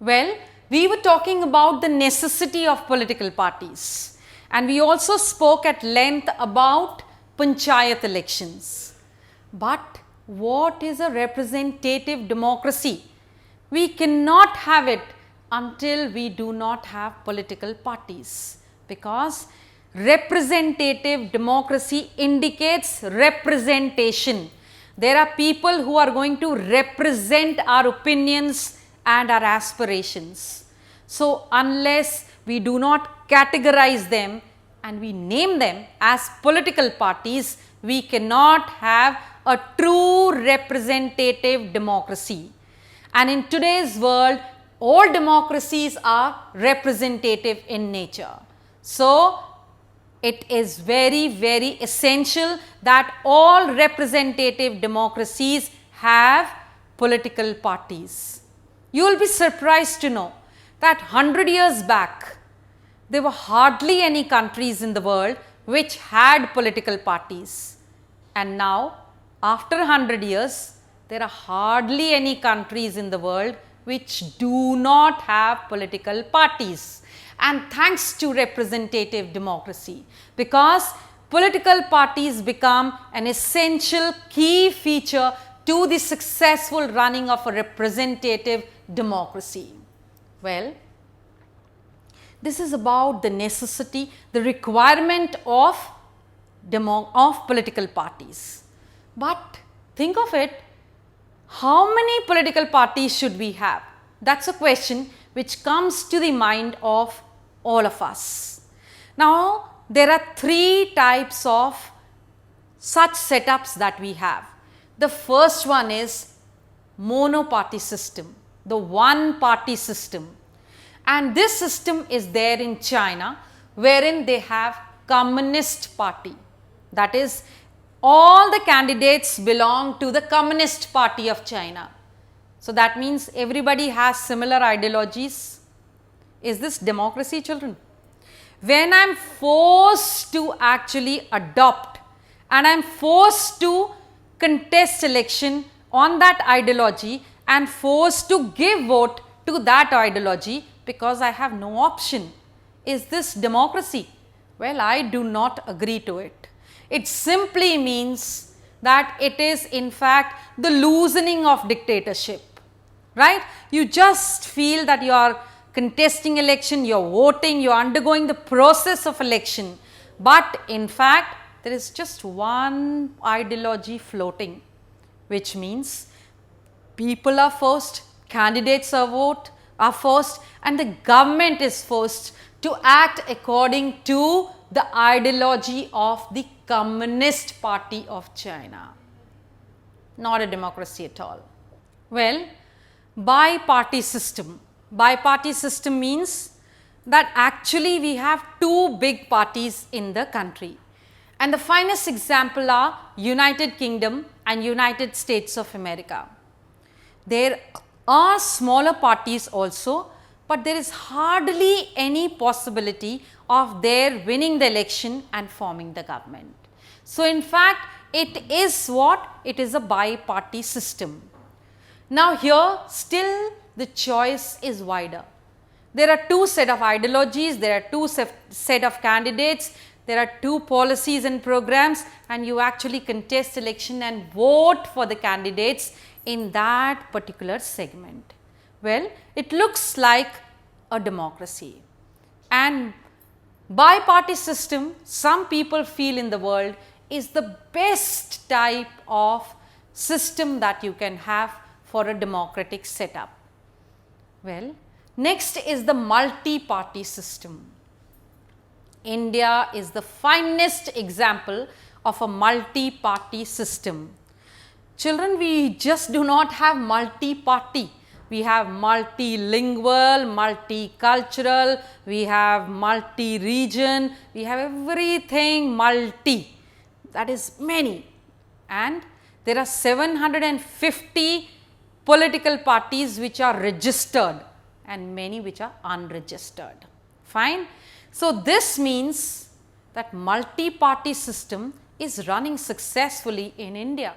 Well, we were talking about the necessity of political parties, and we also spoke at length about panchayat elections. But what is a representative democracy? We cannot have it until we do not have political parties, because representative democracy indicates representation. There are people who are going to represent our opinions and our aspirations. So, unless we do not categorize them and we name them as political parties, we cannot have a true representative democracy. And in today's world, all democracies are representative in nature. So, it is very, very essential that all representative democracies have political parties. You will be surprised to know that 100 years back, there were hardly any countries in the world which had political parties. And now, after 100 years, there are hardly any countries in the world which do not have political parties. And thanks to representative democracy, because political parties become an essential key feature to the successful running of a representative democracy. Well, this is about the necessity, the requirement of political parties. But think of it, how many political parties should we have? That's a question which comes to the mind of all of us. Now, there are three types of such setups that we have. The first one is monoparty system, the one party system. And this system is there in China, wherein they have Communist Party. That is, all the candidates belong to the Communist Party of China. So, that means everybody has similar ideologies. Is this democracy, children? When I am forced to actually adopt and I am forced to contest election on that ideology and forced to give vote to that ideology because I have no option, is this democracy? Well, I do not agree to it. It simply means that it is in fact the loosening of dictatorship, right? You just feel that you are contesting election, you are voting, you are undergoing the process of election, but in fact there is just one ideology floating, which means people are forced, candidates are forced, and the government is forced to act according to the ideology of the Communist Party of China. Not a democracy at all. Well, bi-party system. Bi-party system means that actually we have two big parties in the country. And the finest example are United Kingdom and United States of America. There are smaller parties also, but there is hardly any possibility of their winning the election and forming the government. So, in fact, it is what? It is a bi-party system. Now, here still the choice is wider. There are two set of ideologies, there are two set of candidates, there are two policies and programs, and you actually contest election and vote for the candidates in that particular segment. Well, it looks like a democracy. And bi-party system, some people feel in the world, is the best type of system that you can have for a democratic setup. Well, next is the multi-party system. India is the finest example of a multi-party system. Children, we just do not have multi-party. We have multilingual, multicultural, we have multi-region, we have everything multi, that is many. And there are 750 political parties which are registered and many which are unregistered. Fine. So, this means that multi-party system is running successfully in India.